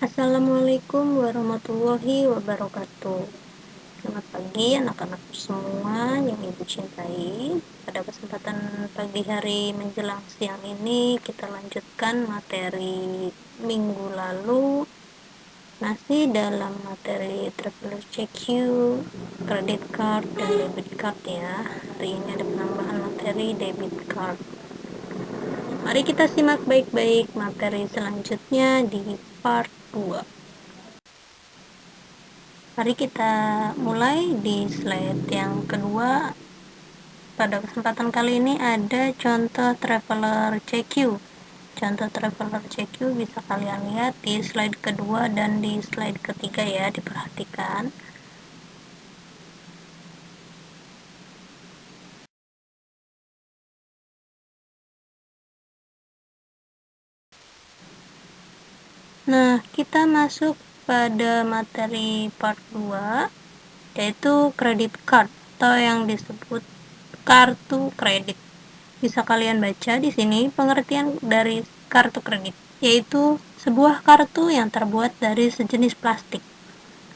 Assalamualaikum warahmatullahi wabarakatuh. Selamat pagi anak-anakku semua yang ibu cintai. Pada kesempatan pagi hari menjelang siang ini kita lanjutkan materi minggu lalu, masih dalam materi Traveler CQ, credit card dan debit card ya. Hari ini ada penambahan materi debit card. Mari kita simak baik-baik materi selanjutnya di part 2. Mari kita mulai di slide yang kedua. Pada kesempatan kali ini ada contoh Traveler CQ. Contoh Traveler CQ bisa kalian lihat di slide kedua dan di slide ketiga ya, diperhatikan. Nah, kita masuk pada materi part 2, yaitu credit card atau yang disebut kartu kredit. Bisa kalian baca di sini pengertian dari kartu kredit, yaitu sebuah kartu yang terbuat dari sejenis plastik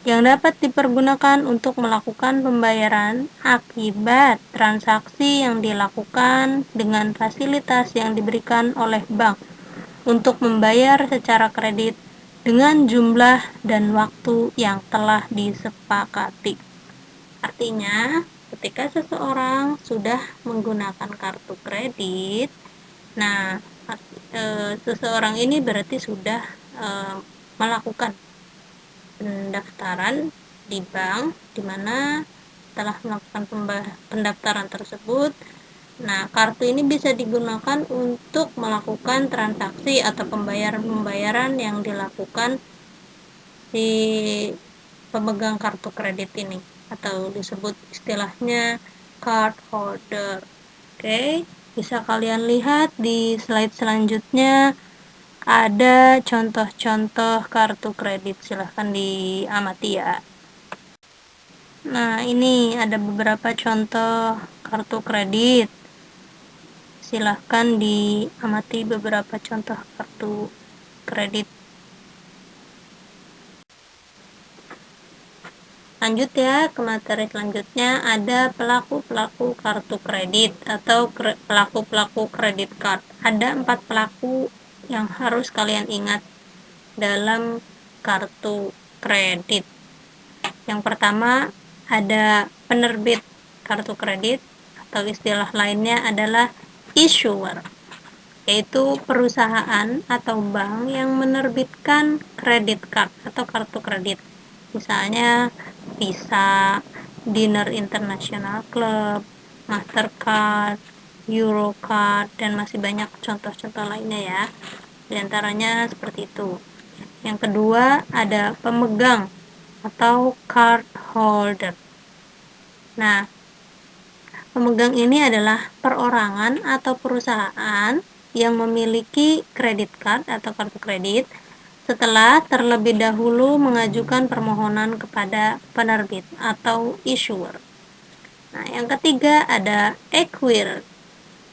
yang dapat dipergunakan untuk melakukan pembayaran akibat transaksi yang dilakukan dengan fasilitas yang diberikan oleh bank untuk membayar secara kredit dengan jumlah dan waktu yang telah disepakati. Artinya, ketika seseorang sudah menggunakan kartu kredit, nah seseorang ini berarti sudah melakukan pendaftaran di bank, di mana telah melakukan pendaftaran tersebut. Nah, kartu ini bisa digunakan untuk melakukan transaksi atau pembayaran yang dilakukan si pemegang kartu kredit ini, atau disebut istilahnya card holder. Oke, bisa kalian lihat di slide selanjutnya ada contoh-contoh kartu kredit, silahkan diamati ya. Nah, ini ada beberapa contoh kartu kredit, silahkan diamati beberapa contoh kartu kredit. Lanjut ya ke materi selanjutnya, ada pelaku-pelaku kartu kredit atau pelaku-pelaku kredit card. Ada 4 pelaku yang harus kalian ingat dalam kartu kredit. Yang pertama ada penerbit kartu kredit atau istilah lainnya adalah issuer, yaitu perusahaan atau bank yang menerbitkan kredit card atau kartu kredit. Misalnya Visa, Dinner International Club, Mastercard, Eurocard, dan masih banyak contoh-contoh lainnya ya. Di antaranya seperti itu. Yang kedua ada pemegang atau card holder. Nah, pemegang ini adalah perorangan atau perusahaan yang memiliki credit card atau kartu kredit setelah terlebih dahulu mengajukan permohonan kepada penerbit atau issuer. Nah, yang ketiga ada acquirer.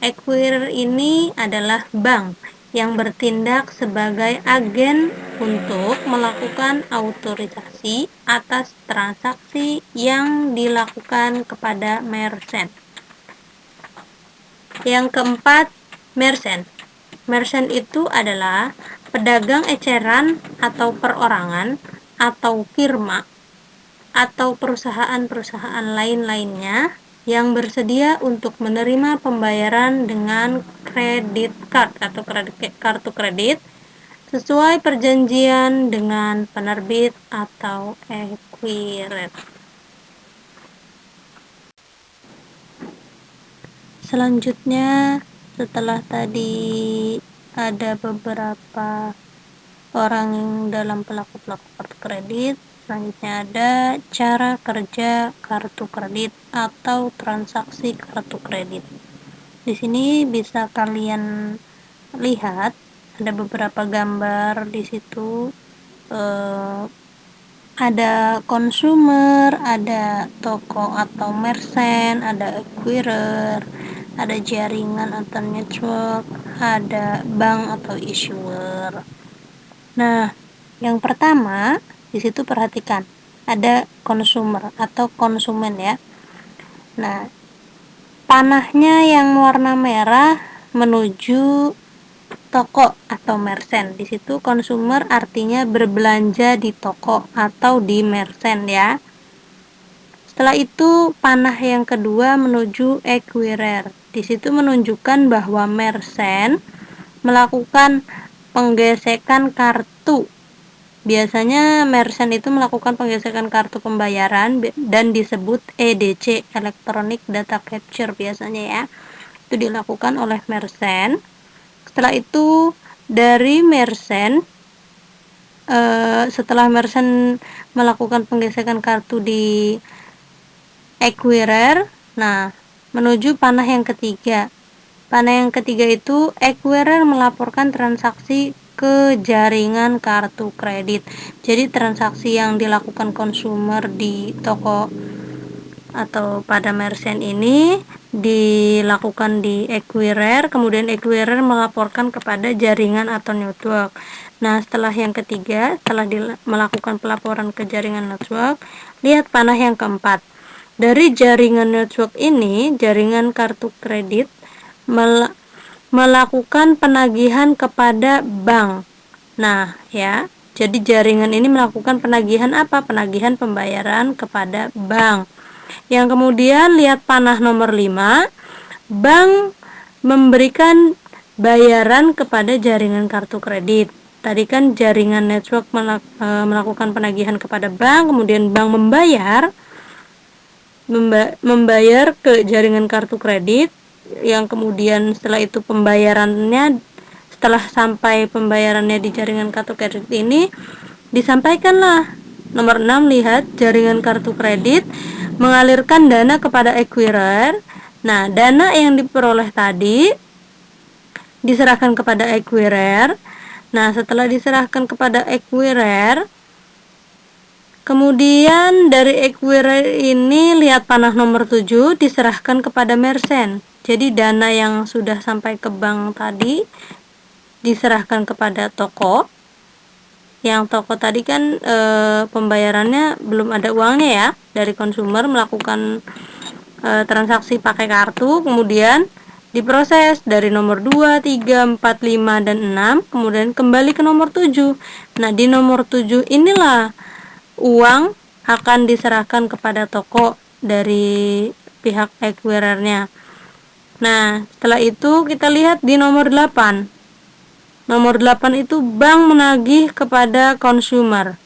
Acquirer ini adalah bank yang bertindak sebagai agen untuk melakukan autorisasi atas transaksi yang dilakukan kepada merchant. Yang keempat, merchant. Merchant itu adalah pedagang eceran atau perorangan atau firma atau perusahaan-perusahaan lain-lainnya yang bersedia untuk menerima pembayaran dengan credit card atau kartu kredit sesuai perjanjian dengan penerbit atau acquirer. Selanjutnya, setelah tadi ada beberapa orang yang dalam pelaku-pelaku kartu kredit, selanjutnya ada cara kerja kartu kredit atau transaksi kartu kredit. Di sini bisa kalian lihat ada beberapa gambar di situ. Ada consumer, ada toko atau merchant, ada acquirer, ada jaringan atau network, ada bank atau issuer. Nah, Yang pertama, di situ perhatikan ada consumer atau konsumen ya. Nah, panahnya yang warna merah menuju toko atau merchant. Di situ consumer artinya berbelanja di toko atau di merchant ya. Setelah itu panah yang kedua menuju acquirer. Di situ menunjukkan bahwa merchant melakukan penggesekan kartu. Biasanya merchant itu melakukan penggesekan kartu pembayaran dan disebut EDC, Electronic Data Capture biasanya ya. Itu dilakukan oleh merchant. Setelah itu dari merchant setelah merchant melakukan penggesekan kartu di acquirer, nah menuju panah yang ketiga. Panah yang ketiga itu acquirer melaporkan transaksi ke jaringan kartu kredit. Jadi transaksi yang dilakukan konsumer di toko atau pada merchant ini dilakukan di acquirer, kemudian acquirer melaporkan kepada jaringan atau network. Nah, setelah yang ketiga, setelah melakukan pelaporan ke jaringan network, lihat panah yang keempat. Dari jaringan network ini, jaringan kartu kredit melakukan penagihan kepada bank. Nah, ya, jadi jaringan ini melakukan penagihan apa? Penagihan pembayaran kepada bank. Yang kemudian lihat panah nomor 5, bank memberikan bayaran kepada jaringan kartu kredit. Tadi kan jaringan network melakukan penagihan kepada bank, kemudian bank membayar ke jaringan kartu kredit, yang kemudian setelah itu setelah sampai pembayarannya di jaringan kartu kredit ini disampaikanlah. Nomor 6, lihat jaringan kartu kredit mengalirkan dana kepada acquirer. Nah, dana yang diperoleh tadi diserahkan kepada acquirer. Nah, setelah diserahkan kepada acquirer, kemudian dari acquirer ini lihat panah nomor 7 diserahkan kepada merchant. Jadi dana yang sudah sampai ke bank tadi diserahkan kepada toko. Yang toko tadi kan pembayarannya belum ada uangnya ya, dari konsumer melakukan transaksi pakai kartu, kemudian diproses dari nomor 2, 3, 4, 5, dan 6, kemudian kembali ke nomor 7. Nah, di nomor 7 inilah uang akan diserahkan kepada toko dari pihak acquirernya. Nah, setelah itu kita lihat di nomor 8. Nomor 8 itu bank menagih kepada consumer.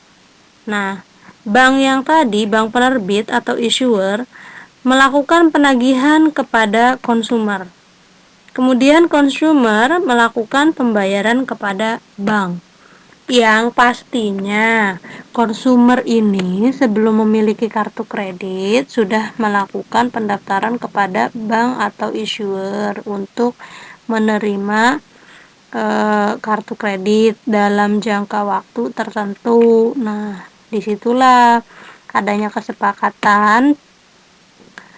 Nah, bank yang tadi, bank penerbit atau issuer, melakukan penagihan kepada consumer. Kemudian consumer melakukan pembayaran kepada bank. Yang pastinya konsumer ini sebelum memiliki kartu kredit sudah melakukan pendaftaran kepada bank atau issuer untuk menerima kartu kredit dalam jangka waktu tertentu. Nah, disitulah adanya kesepakatan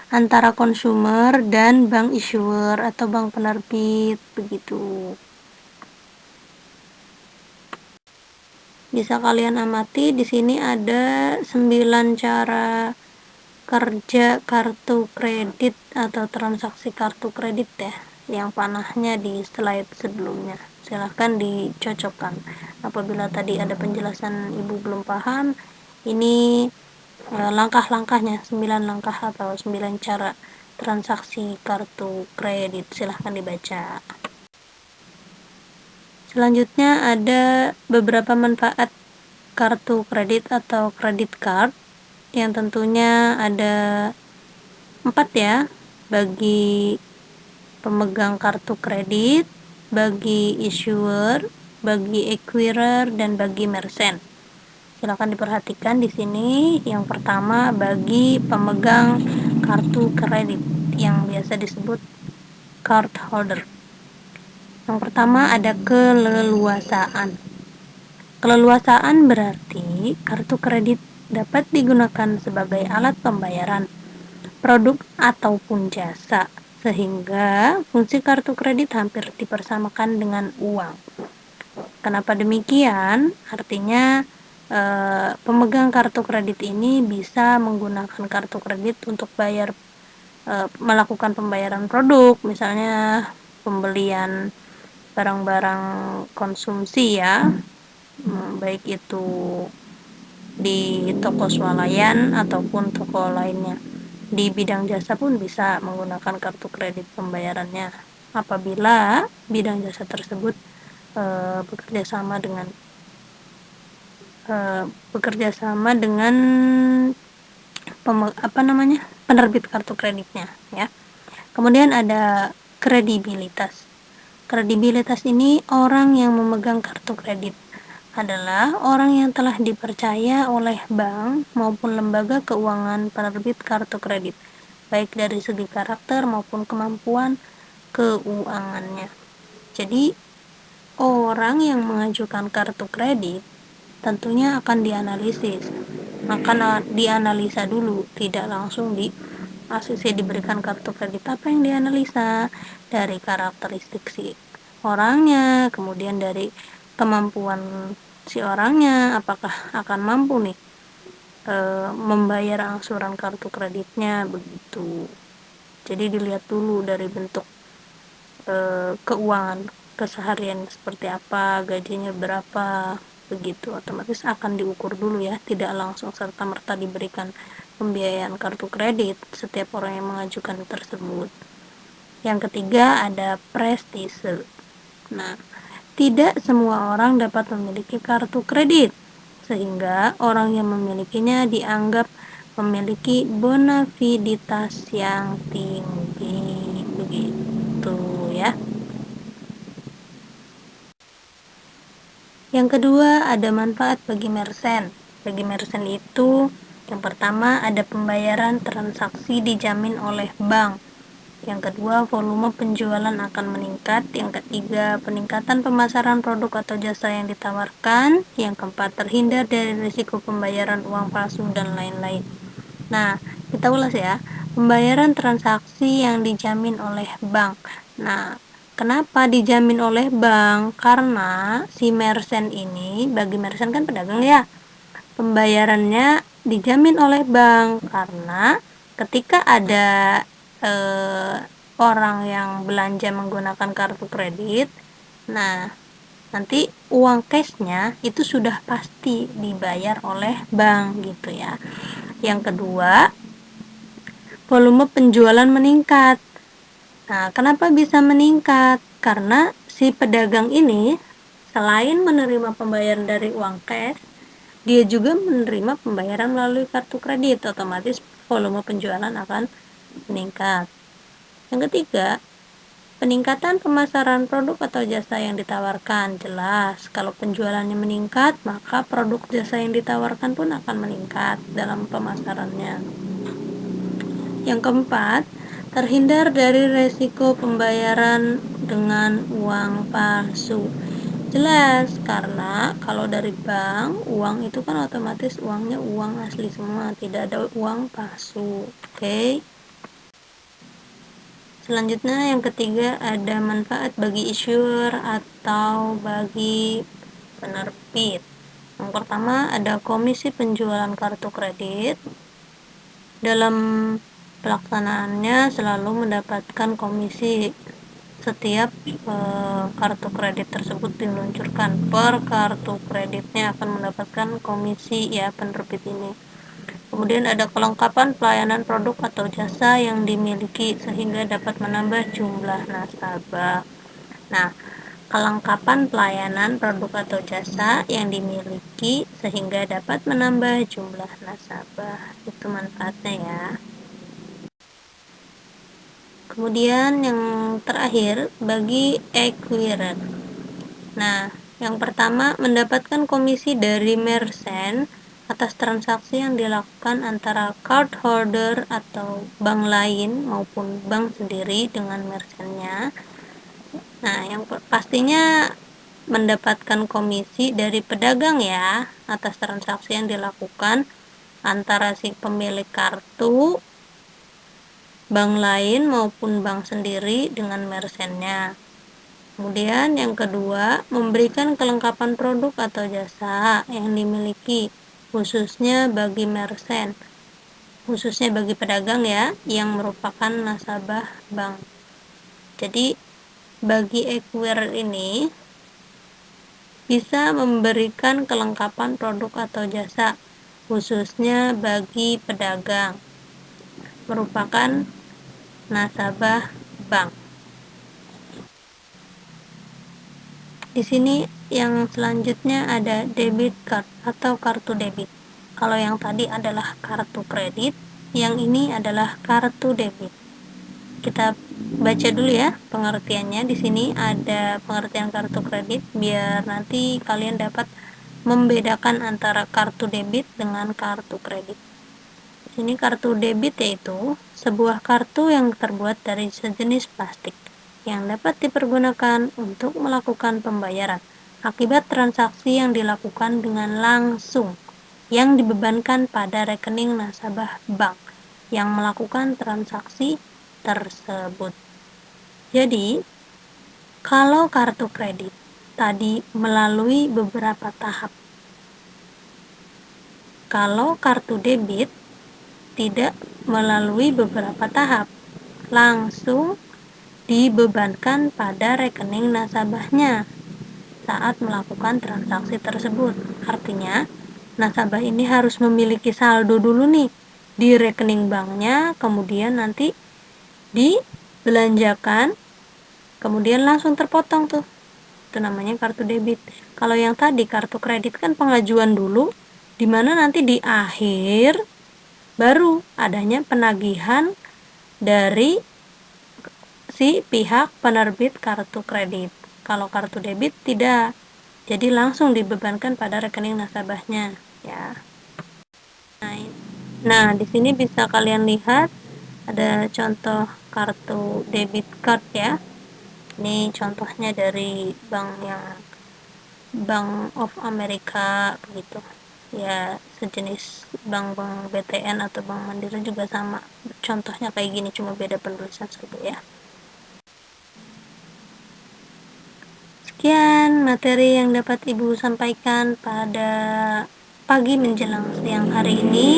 antara konsumer dan bank issuer atau bank penerbit begitu. Bisa kalian amati di sini ada 9 cara kerja kartu kredit atau transaksi kartu kredit ya, yang panahnya di slide sebelumnya. Silahkan dicocokkan. Apabila tadi ada penjelasan ibu belum paham, ini langkah-langkahnya, 9 langkah atau 9 cara transaksi kartu kredit. Silahkan dibaca. Selanjutnya ada beberapa manfaat kartu kredit atau credit card, yang tentunya ada 4 ya, bagi pemegang kartu kredit, bagi issuer, bagi acquirer, dan bagi merchant. Silakan diperhatikan di sini. Yang pertama bagi pemegang kartu kredit yang biasa disebut card holder. Yang pertama ada keleluasaan. Keleluasaan berarti kartu kredit dapat digunakan sebagai alat pembayaran produk ataupun jasa, sehingga fungsi kartu kredit hampir dipersamakan dengan uang. Kenapa demikian? Artinya pemegang kartu kredit ini bisa menggunakan kartu kredit untuk melakukan pembayaran produk, misalnya pembelian barang-barang konsumsi ya, baik itu di toko swalayan ataupun toko lainnya. Di bidang jasa pun bisa menggunakan kartu kredit pembayarannya apabila bidang jasa tersebut bekerja sama dengan penerbit kartu kreditnya ya. Kemudian ada kredibilitas. Kredibilitas ini orang yang memegang kartu kredit adalah orang yang telah dipercaya oleh bank maupun lembaga keuangan penerbit kartu kredit, baik dari segi karakter maupun kemampuan keuangannya. Jadi, orang yang mengajukan kartu kredit tentunya akan dianalisa dulu, tidak langsung diberikan kartu kredit. Apa yang dianalisa? Dari karakteristik si orangnya, kemudian dari kemampuan si orangnya, apakah akan mampu nih membayar angsuran kartu kreditnya, begitu. Jadi dilihat dulu dari bentuk keuangan keseharian seperti apa, gajinya berapa, begitu. Otomatis akan diukur dulu ya, tidak langsung serta-merta diberikan pembiayaan kartu kredit setiap orang yang mengajukan tersebut. Yang ketiga ada prestise. Nah, tidak semua orang dapat memiliki kartu kredit, sehingga orang yang memilikinya dianggap memiliki bonaviditas yang tinggi, begitu ya. Yang kedua ada manfaat bagi merchant. Bagi merchant itu yang pertama ada pembayaran transaksi dijamin oleh bank. Yang kedua, volume penjualan akan meningkat. Yang ketiga, peningkatan pemasaran produk atau jasa yang ditawarkan. Yang keempat, terhindar dari risiko pembayaran uang palsu dan lain-lain. Nah, kita ulas ya. Pembayaran transaksi yang dijamin oleh bank. Nah, kenapa dijamin oleh bank? Karena si merchant ini, bagi merchant kan pedagang ya, pembayarannya dijamin oleh bank karena ketika ada orang yang belanja menggunakan kartu kredit, nah nanti uang cashnya itu sudah pasti dibayar oleh bank gitu ya. Yang kedua, volume penjualan meningkat. Nah, kenapa bisa meningkat? Karena si pedagang ini selain menerima pembayaran dari uang cash, dia juga menerima pembayaran melalui kartu kredit, otomatis volume penjualan akan meningkat. Yang ketiga, peningkatan pemasaran produk atau jasa yang ditawarkan. Jelas, kalau penjualannya meningkat, maka produk jasa yang ditawarkan pun akan meningkat dalam pemasarannya. Yang keempat, terhindar dari resiko pembayaran dengan uang palsu. Jelas, karena kalau dari bank, uang itu kan otomatis uangnya uang asli semua, tidak ada uang palsu. Oke. Selanjutnya yang ketiga ada manfaat bagi issuer atau bagi penerbit. Yang pertama ada komisi penjualan kartu kredit. Dalam pelaksanaannya selalu mendapatkan komisi setiap kartu kredit tersebut diluncurkan. Per kartu kreditnya akan mendapatkan komisi ya penerbit ini. Kemudian ada kelengkapan pelayanan produk atau jasa yang dimiliki sehingga dapat menambah jumlah nasabah. Nah, kelengkapan pelayanan produk atau jasa yang dimiliki sehingga dapat menambah jumlah nasabah. Itu manfaatnya ya. Kemudian yang terakhir bagi acquirer. Nah, yang pertama mendapatkan komisi dari merchant atas transaksi yang dilakukan antara cardholder atau bank lain maupun bank sendiri dengan merchantnya. Nah, yang pastinya mendapatkan komisi dari pedagang ya atas transaksi yang dilakukan antara si pemilik kartu, bank lain maupun bank sendiri dengan merchantnya. Kemudian yang kedua, memberikan kelengkapan produk atau jasa yang dimiliki, khususnya bagi merchant, khususnya bagi pedagang ya, yang merupakan nasabah bank. Jadi, bagi acquirer ini bisa memberikan kelengkapan produk atau jasa, khususnya bagi pedagang, merupakan nasabah bank. Di sini yang selanjutnya ada debit card atau kartu debit. Kalau yang tadi adalah kartu kredit, yang ini adalah kartu debit. Kita baca dulu ya pengertiannya. Di sini ada pengertian kartu kredit biar nanti kalian dapat membedakan antara kartu debit dengan kartu kredit. Di sini kartu debit yaitu sebuah kartu yang terbuat dari sejenis plastik yang dapat dipergunakan untuk melakukan pembayaran akibat transaksi yang dilakukan dengan langsung yang dibebankan pada rekening nasabah bank yang melakukan transaksi tersebut. Jadi, kalau kartu kredit tadi melalui beberapa tahap. Kalau kartu debit tidak melalui beberapa tahap, langsung dibebankan pada rekening nasabahnya saat melakukan transaksi tersebut. Artinya, nasabah ini harus memiliki saldo dulu nih di rekening banknya, kemudian nanti dibelanjakan, kemudian langsung terpotong tuh. Itu namanya kartu debit. Kalau yang tadi kartu kredit kan pengajuan dulu, dimana nanti di akhir baru adanya penagihan dari si pihak penerbit kartu kredit. Kalau kartu debit tidak, jadi langsung dibebankan pada rekening nasabahnya ya. Nah, di sini bisa kalian lihat ada contoh kartu debit card ya. Ini contohnya dari Bank of America begitu. Ya, sejenis bank-bank BTN atau Bank Mandiri juga sama. Contohnya kayak gini, cuma beda penulisan saja ya. Sekian materi yang dapat Ibu sampaikan pada pagi menjelang siang hari ini.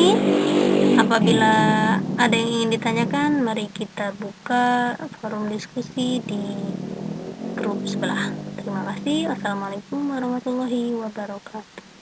Apabila ada yang ingin ditanyakan, mari kita buka forum diskusi di grup sebelah. Terima kasih. Wassalamualaikum warahmatullahi wabarakatuh.